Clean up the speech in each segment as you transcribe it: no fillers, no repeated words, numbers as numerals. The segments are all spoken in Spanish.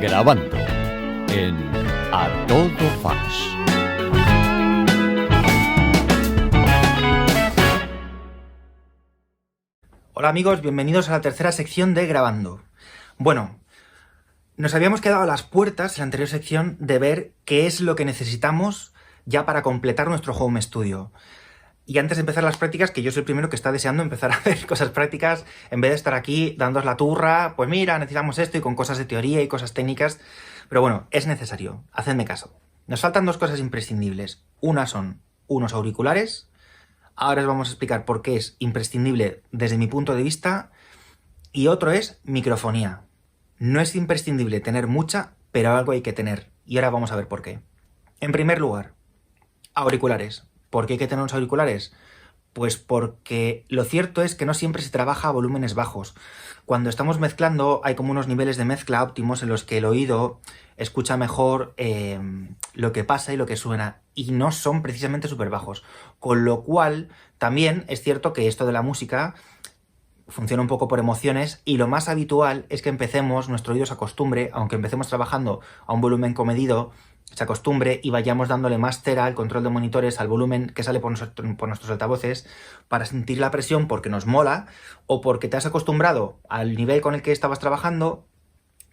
grabando en A Todo Fax. Hola amigos, bienvenidos a la tercera sección de Grabando. Bueno, nos habíamos quedado a las puertas en la anterior sección de ver qué es lo que necesitamos ya para completar nuestro home studio. Y antes de empezar las prácticas, que yo soy el primero que está deseando empezar a hacer cosas prácticas, en vez de estar aquí dándoos la turra, pues mira, necesitamos esto y con cosas de teoría y cosas técnicas. Pero bueno, es necesario, hacedme caso. Nos faltan dos cosas imprescindibles. Una son unos auriculares. Ahora os vamos a explicar por qué es imprescindible desde mi punto de vista. Y otro es microfonía. No es imprescindible tener mucha, pero algo hay que tener. Y ahora vamos a ver por qué. En primer lugar, auriculares. ¿Por qué hay que tener unos auriculares? Pues porque lo cierto es que no siempre se trabaja a volúmenes bajos. Cuando estamos mezclando hay como unos niveles de mezcla óptimos en los que el oído escucha mejor lo que pasa y lo que suena, y no son precisamente súper bajos. Con lo cual también es cierto que esto de la música funciona un poco por emociones, y lo más habitual es que nuestro oído se acostumbre, aunque empecemos trabajando a un volumen comedido, se acostumbre y vayamos dándole más cera al control de monitores, al volumen que sale por nuestros altavoces, para sentir la presión porque nos mola, o porque te has acostumbrado al nivel con el que estabas trabajando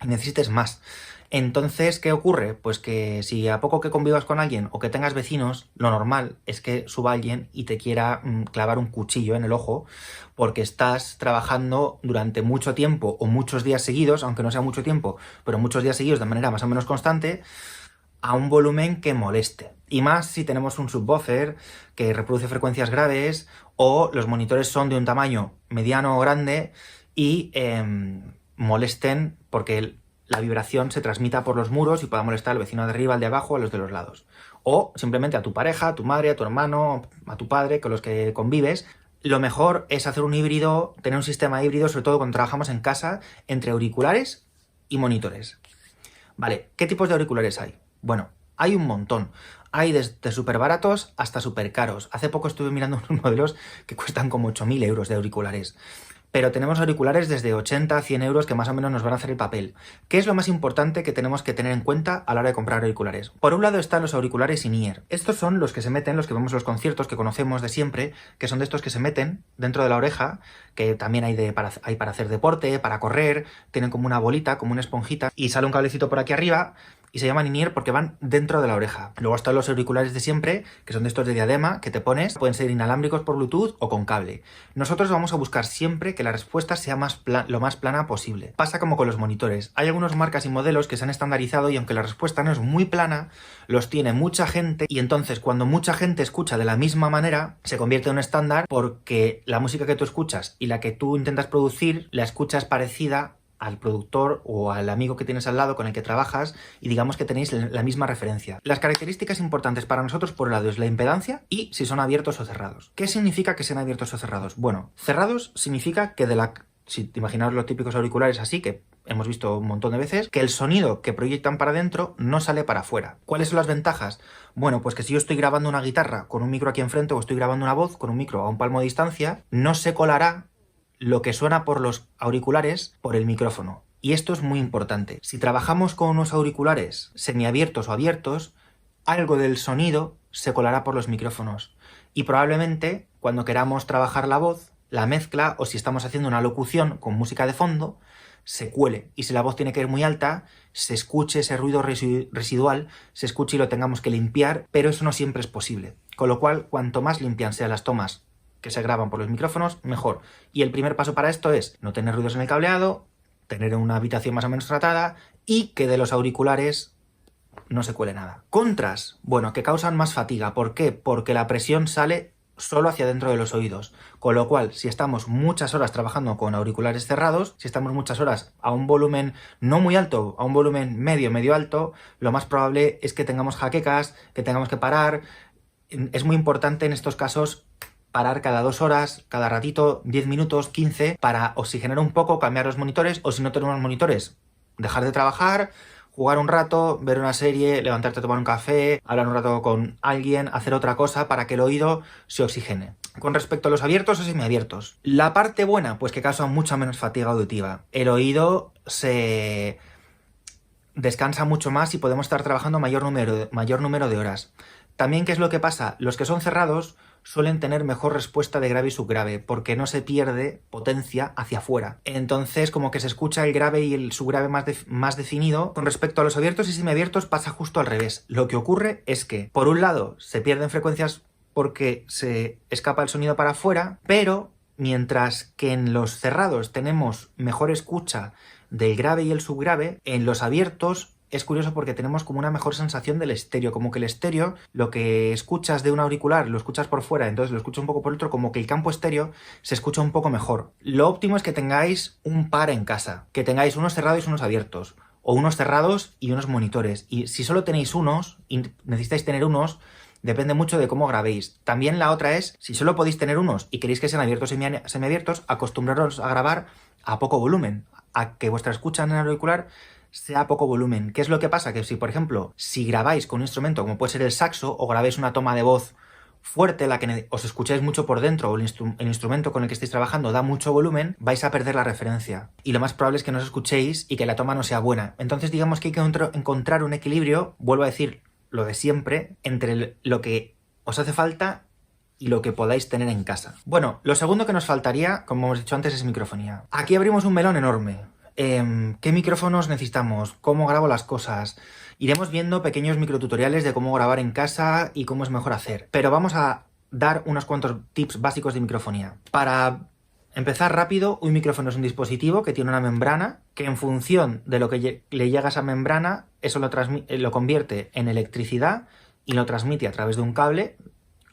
y necesites más. Entonces, ¿qué ocurre? Pues que si a poco que convivas con alguien o que tengas vecinos, lo normal es que suba alguien y te quiera clavar un cuchillo en el ojo porque estás trabajando durante mucho tiempo o muchos días seguidos, aunque no sea mucho tiempo, pero muchos días seguidos de manera más o menos constante, a un volumen que moleste. Y más si tenemos un subwoofer que reproduce frecuencias graves o los monitores son de un tamaño mediano o grande y molesten porque la vibración se transmita por los muros y pueda molestar al vecino de arriba, al de abajo, a los de los lados. O simplemente a tu pareja, a tu madre, a tu hermano, a tu padre, con los que convives. Lo mejor es hacer un híbrido, tener un sistema híbrido, sobre todo cuando trabajamos en casa, entre auriculares y monitores. Vale, ¿qué tipos de auriculares hay? Bueno, hay un montón. Hay desde súper baratos hasta súper caros. Hace poco estuve mirando unos modelos que cuestan como 8.000 euros de auriculares. Pero tenemos auriculares desde 80 a 100 euros que más o menos nos van a hacer el papel. ¿Qué es lo más importante que tenemos que tener en cuenta a la hora de comprar auriculares? Por un lado están los auriculares in-ear. Estos son los que se meten, los que vemos en los conciertos, que conocemos de siempre, que son de estos que se meten dentro de la oreja, que también hay para hacer deporte, para correr, tienen como una bolita, como una esponjita, y sale un cablecito por aquí arriba, y se llaman in-ear porque van dentro de la oreja. Luego están los auriculares de siempre, que son de estos de diadema, que te pones, pueden ser inalámbricos por Bluetooth o con cable. Nosotros vamos a buscar siempre que la respuesta sea lo más plana posible. Pasa como con los monitores. Hay algunas marcas y modelos que se han estandarizado y aunque la respuesta no es muy plana, los tiene mucha gente, y entonces cuando mucha gente escucha de la misma manera, se convierte en un estándar porque la música que tú escuchas y la que tú intentas producir, la escuchas parecida al productor o al amigo que tienes al lado con el que trabajas, y digamos que tenéis la misma referencia. Las características importantes para nosotros por un lado es la impedancia y si son abiertos o cerrados. ¿Qué significa que sean abiertos o cerrados? Bueno, cerrados significa que si imaginaos los típicos auriculares así, que hemos visto un montón de veces, que el sonido que proyectan para adentro no sale para afuera. ¿Cuáles son las ventajas? Bueno, pues que si yo estoy grabando una guitarra con un micro aquí enfrente o estoy grabando una voz con un micro a un palmo de distancia, no se colará lo que suena por los auriculares por el micrófono. Y esto es muy importante. Si trabajamos con unos auriculares semiabiertos o abiertos, algo del sonido se colará por los micrófonos. Y probablemente, cuando queramos trabajar la voz, la mezcla, o si estamos haciendo una locución con música de fondo, se cuele. Y si la voz tiene que ir muy alta, se escuche ese ruido residual, se escuche y lo tengamos que limpiar, pero eso no siempre es posible. Con lo cual, cuanto más limpian sean las tomas que se graban por los micrófonos, mejor. Y el primer paso para esto es no tener ruidos en el cableado, tener una habitación más o menos tratada y que de los auriculares no se cuele nada. Contras, bueno, que causan más fatiga. ¿Por qué? Porque la presión sale solo hacia dentro de los oídos. Con lo cual, si estamos muchas horas trabajando con auriculares cerrados, si estamos muchas horas a un volumen no muy alto, a un volumen medio alto, lo más probable es que tengamos jaquecas, que tengamos que parar. Es muy importante en estos casos parar cada 2 horas, cada ratito, 10 minutos, 15, para oxigenar un poco, cambiar los monitores, o si no tenemos monitores, dejar de trabajar, jugar un rato, ver una serie, levantarte a tomar un café, hablar un rato con alguien, hacer otra cosa para que el oído se oxigene. Con respecto a los abiertos o semiabiertos, la parte buena, pues que causa mucha menos fatiga auditiva. El oído se descansa mucho más y podemos estar trabajando mayor número de horas. También, ¿qué es lo que pasa? Los que son cerrados suelen tener mejor respuesta de grave y subgrave, porque no se pierde potencia hacia afuera. Entonces, como que se escucha el grave y el subgrave más definido. Con respecto a los abiertos y semiabiertos pasa justo al revés. Lo que ocurre es que, por un lado, se pierden frecuencias porque se escapa el sonido para afuera, pero mientras que en los cerrados tenemos mejor escucha del grave y el subgrave, en los abiertos es curioso porque tenemos como una mejor sensación del estéreo, como que el estéreo, lo que escuchas de un auricular, lo escuchas por fuera, entonces lo escuchas un poco por otro, como que el campo estéreo se escucha un poco mejor. Lo óptimo es que tengáis un par en casa, que tengáis unos cerrados y unos abiertos, o unos cerrados y unos monitores. Y si solo tenéis unos, y necesitáis tener unos, depende mucho de cómo grabéis. También la otra es, si solo podéis tener unos y queréis que sean abiertos y semiabiertos, acostumbraros a grabar a poco volumen, a que vuestra escucha en el auricular sea poco volumen. ¿Qué es lo que pasa? Que si, por ejemplo, si grabáis con un instrumento como puede ser el saxo o grabáis una toma de voz fuerte, la que os escucháis mucho por dentro o el instrumento con el que estáis trabajando da mucho volumen, vais a perder la referencia. Y lo más probable es que no os escuchéis y que la toma no sea buena. Entonces digamos que hay que encontrar un equilibrio, vuelvo a decir lo de siempre, entre lo que os hace falta y lo que podáis tener en casa. Bueno, lo segundo que nos faltaría, como hemos dicho antes, es microfonía. Aquí abrimos un melón enorme. ¿Qué micrófonos necesitamos? ¿Cómo grabo las cosas? Iremos viendo pequeños microtutoriales de cómo grabar en casa y cómo es mejor hacer. Pero vamos a dar unos cuantos tips básicos de microfonía. Para empezar rápido, un micrófono es un dispositivo que tiene una membrana que en función de lo que le llega a esa membrana, eso lo convierte en electricidad y lo transmite a través de un cable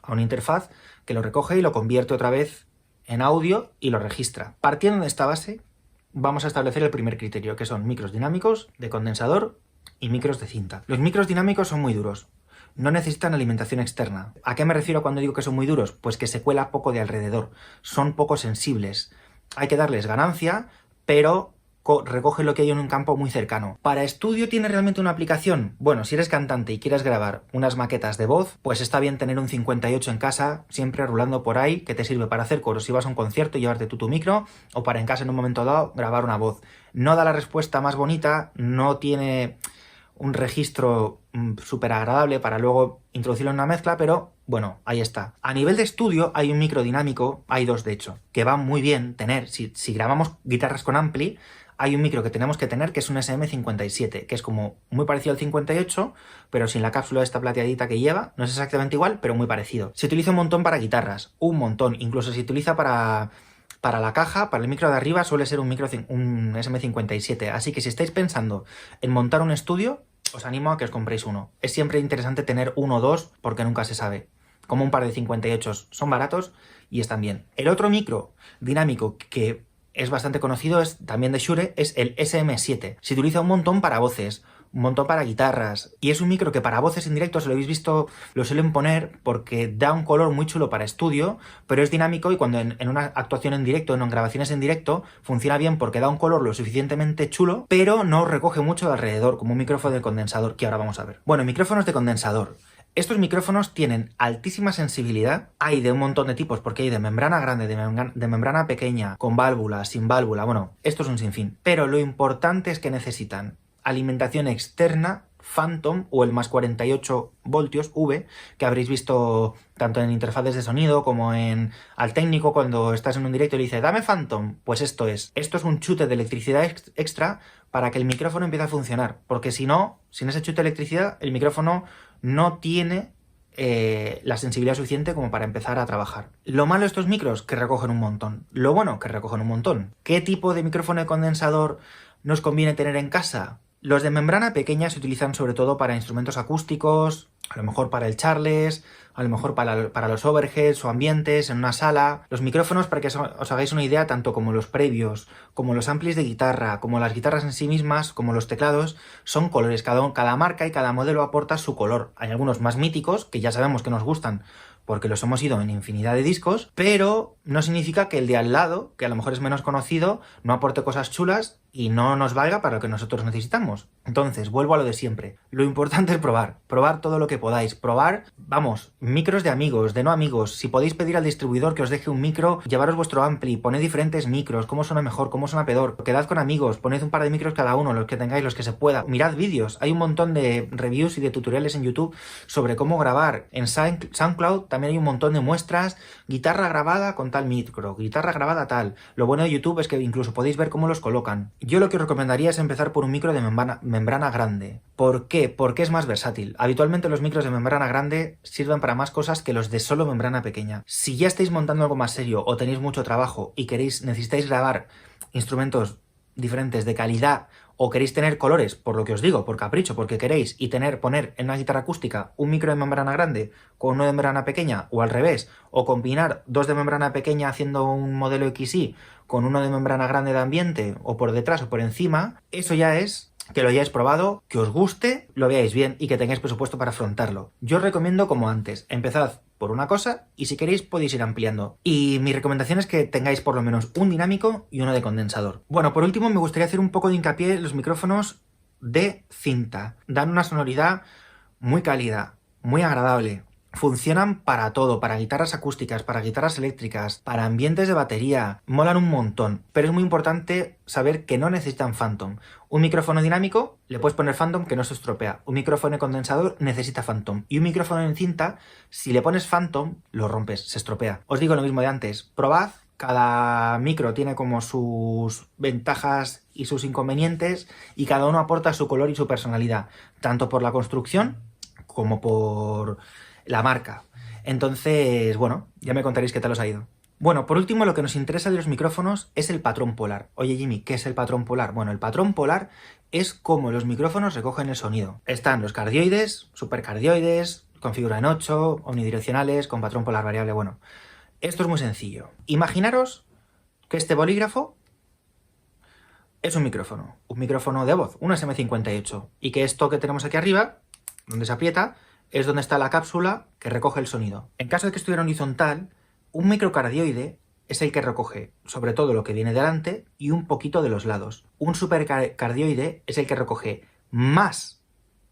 a una interfaz que lo recoge y lo convierte otra vez en audio y lo registra. Partiendo de esta base, vamos a establecer el primer criterio, que son micros dinámicos, de condensador y micros de cinta. Los micros dinámicos son muy duros, no necesitan alimentación externa. ¿A qué me refiero cuando digo que son muy duros? Pues que se cuela poco de alrededor, son poco sensibles. Hay que darles ganancia, pero recoge lo que hay en un campo muy cercano. ¿Para estudio tiene realmente una aplicación? Bueno, si eres cantante y quieres grabar unas maquetas de voz, pues está bien tener un 58 en casa, siempre rulando por ahí, que te sirve para hacer coros si vas a un concierto y llevarte tú tu micro, o para en casa en un momento dado grabar una voz. No da la respuesta más bonita, no tiene un registro súper agradable para luego introducirlo en una mezcla, pero bueno, ahí está. A nivel de estudio hay un micro dinámico, hay dos de hecho, que va muy bien tener. Si grabamos guitarras con ampli, hay un micro que tenemos que tener que es un SM57, que es como muy parecido al 58, pero sin la cápsula esta plateadita que lleva, no es exactamente igual, pero muy parecido. Se utiliza un montón para guitarras, un montón, incluso se utiliza para la caja, para el micro de arriba suele ser un SM57, así que si estáis pensando en montar un estudio, os animo a que os compréis uno. Es siempre interesante tener uno o dos, porque nunca se sabe. Como un par de 58 son baratos y están bien. El otro micro dinámico que es bastante conocido, es también de Shure, es el SM7. Se utiliza un montón para voces, un montón para guitarras, y es un micro que para voces en directo, si lo habéis visto, lo suelen poner porque da un color muy chulo para estudio, pero es dinámico y cuando en una actuación en directo, en grabaciones en directo, funciona bien porque da un color lo suficientemente chulo, pero no recoge mucho de alrededor, como un micrófono de condensador, que ahora vamos a ver. Bueno, micrófonos de condensador. Estos micrófonos tienen altísima sensibilidad, hay de un montón de tipos, porque hay de membrana grande, de membrana pequeña, con válvula, sin válvula, bueno, esto es un sinfín. Pero lo importante es que necesitan alimentación externa, Phantom o el más 48 voltios V, que habréis visto tanto en interfaces de sonido como al técnico cuando estás en un directo y le dice «Dame Phantom», pues esto es un chute de electricidad extra para que el micrófono empiece a funcionar, porque si no, sin ese chute de electricidad, el micrófono no tiene la sensibilidad suficiente como para empezar a trabajar. Lo malo de estos micros, que recogen un montón. Lo bueno, que recogen un montón. ¿Qué tipo de micrófono de condensador nos conviene tener en casa? Los de membrana pequeña se utilizan sobre todo para instrumentos acústicos, a lo mejor para el Charles, a lo mejor para los overheads o ambientes en una sala. Los micrófonos, para que os hagáis una idea, tanto como los previos, como los amplis de guitarra, como las guitarras en sí mismas, como los teclados, son colores. Cada marca y cada modelo aporta su color. Hay algunos más míticos, que ya sabemos que nos gustan, porque los hemos ido en infinidad de discos, pero no significa que el de al lado, que a lo mejor es menos conocido, no aporte cosas chulas y no nos valga para lo que nosotros necesitamos. Entonces, vuelvo a lo de siempre. Lo importante es probar todo lo que podáis, probar, vamos, micros de amigos, de no amigos. Si podéis pedir al distribuidor que os deje un micro, llevaros vuestro ampli, poned diferentes micros, cómo suena mejor, cómo suena peor. Quedad con amigos, poned un par de micros cada uno, los que tengáis, los que se pueda. Mirad vídeos, hay un montón de reviews y de tutoriales en YouTube sobre cómo grabar. En SoundCloud también hay un montón de muestras, guitarra grabada con tal micro, guitarra grabada tal. Lo bueno de YouTube es que incluso podéis ver cómo los colocan. Yo lo que os recomendaría es empezar por un micro de membrana grande. ¿Por qué? Porque es más versátil. Habitualmente los micros de membrana grande sirven para más cosas que los de solo membrana pequeña. Si ya estáis montando algo más serio o tenéis mucho trabajo y necesitáis grabar instrumentos diferentes de calidad o queréis tener colores, por lo que os digo, por capricho, porque queréis, y poner en una guitarra acústica un micro de membrana grande con uno de membrana pequeña, o al revés, o combinar dos de membrana pequeña haciendo un modelo XY con uno de membrana grande de ambiente, o por detrás o por encima, eso ya es que lo hayáis probado, que os guste, lo veáis bien y que tengáis presupuesto para afrontarlo. Yo os recomiendo, como antes, empezad por una cosa y si queréis podéis ir ampliando. Y mi recomendación es que tengáis por lo menos un dinámico y uno de condensador. Bueno, por último me gustaría hacer un poco de hincapié en los micrófonos de cinta. Dan una sonoridad muy cálida, muy agradable. Funcionan para todo, para guitarras acústicas, para guitarras eléctricas, para ambientes de batería, molan un montón, pero es muy importante saber que no necesitan Phantom. Un micrófono dinámico le puedes poner Phantom que no se estropea, un micrófono de condensador necesita Phantom, y un micrófono en cinta, si le pones Phantom, lo rompes, se estropea. Os digo lo mismo de antes, probad, cada micro tiene como sus ventajas y sus inconvenientes, y cada uno aporta su color y su personalidad, tanto por la construcción como por la marca. Entonces, bueno, ya me contaréis qué tal os ha ido. Bueno, por último, lo que nos interesa de los micrófonos es el patrón polar. Oye, Jimmy, ¿qué es el patrón polar? Bueno, el patrón polar es cómo los micrófonos recogen el sonido. Están los cardioides, supercardioides, con figura en 8, omnidireccionales, con patrón polar variable. Bueno, esto es muy sencillo. Imaginaros que este bolígrafo es un micrófono de voz, un SM58, y que esto que tenemos aquí arriba, donde se aprieta, es donde está la cápsula que recoge el sonido. En caso de que estuviera horizontal, un microcardioide es el que recoge sobre todo lo que viene delante y un poquito de los lados. Un supercardioide es el que recoge más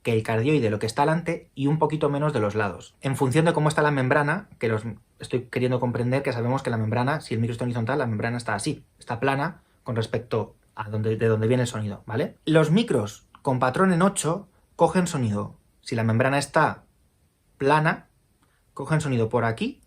que el cardioide lo que está delante y un poquito menos de los lados. En función de cómo está la membrana, que estoy queriendo comprender que sabemos que la membrana, si el micro está horizontal, la membrana está así, está plana con respecto a de donde viene el sonido, ¿vale? Los micros con patrón en 8 cogen sonido. Si la membrana está plana, cogen sonido por aquí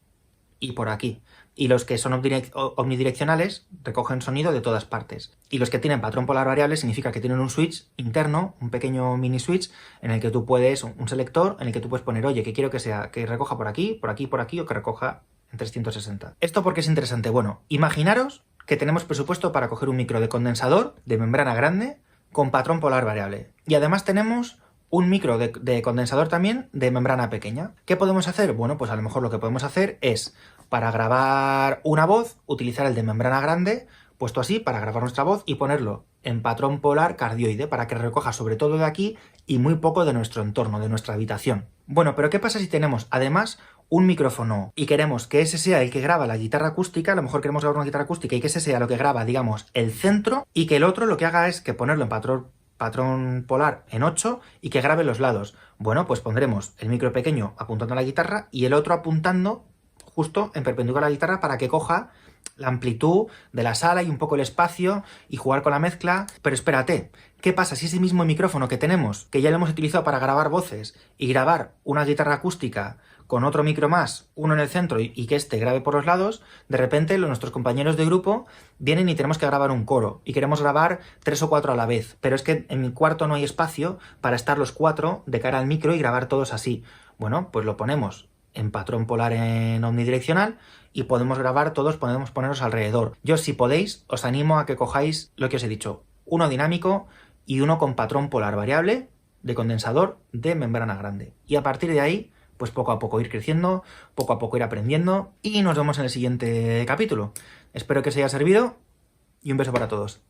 y por aquí. Y los que son omnidireccionales recogen sonido de todas partes. Y los que tienen patrón polar variable significa que tienen un switch interno, un pequeño mini switch, en el que tú puedes, un selector, en el que tú puedes poner, oye, que quiero que sea, que recoja por aquí, por aquí, por aquí, o que recoja en 360. ¿Esto por qué es interesante? Bueno, imaginaros que tenemos presupuesto para coger un micro de condensador de membrana grande con patrón polar variable. Y además tenemos un micro de condensador también de membrana pequeña. ¿Qué podemos hacer? Bueno, pues a lo mejor lo que podemos hacer es, para grabar una voz, utilizar el de membrana grande, puesto así, para grabar nuestra voz y ponerlo en patrón polar cardioide, para que recoja sobre todo de aquí y muy poco de nuestro entorno, de nuestra habitación. Bueno, pero ¿qué pasa si tenemos además un micrófono y queremos que ese sea el que graba la guitarra acústica? A lo mejor queremos grabar una guitarra acústica y que ese sea lo que graba, digamos, el centro, y que el otro lo que haga es que ponerlo en patrón polar en 8 y que grabe los lados. Bueno, pues pondremos el micro pequeño apuntando a la guitarra y el otro apuntando justo en perpendicular a la guitarra para que coja la amplitud de la sala y un poco el espacio y jugar con la mezcla. Pero espérate, ¿qué pasa si ese mismo micrófono que tenemos, que ya lo hemos utilizado para grabar voces y grabar una guitarra acústica con otro micro más, uno en el centro y que este grabe por los lados, de repente nuestros compañeros de grupo vienen y tenemos que grabar un coro y queremos grabar 3 o 4 a la vez, pero es que en mi cuarto no hay espacio para estar los 4 de cara al micro y grabar todos así? Bueno, pues lo ponemos en patrón polar en omnidireccional y podemos grabar todos, podemos ponernos alrededor. Yo, si podéis, os animo a que cojáis lo que os he dicho, uno dinámico y uno con patrón polar variable de condensador de membrana grande. Y a partir de ahí, pues poco a poco ir creciendo, poco a poco ir aprendiendo, y nos vemos en el siguiente capítulo. Espero que os haya servido y un beso para todos.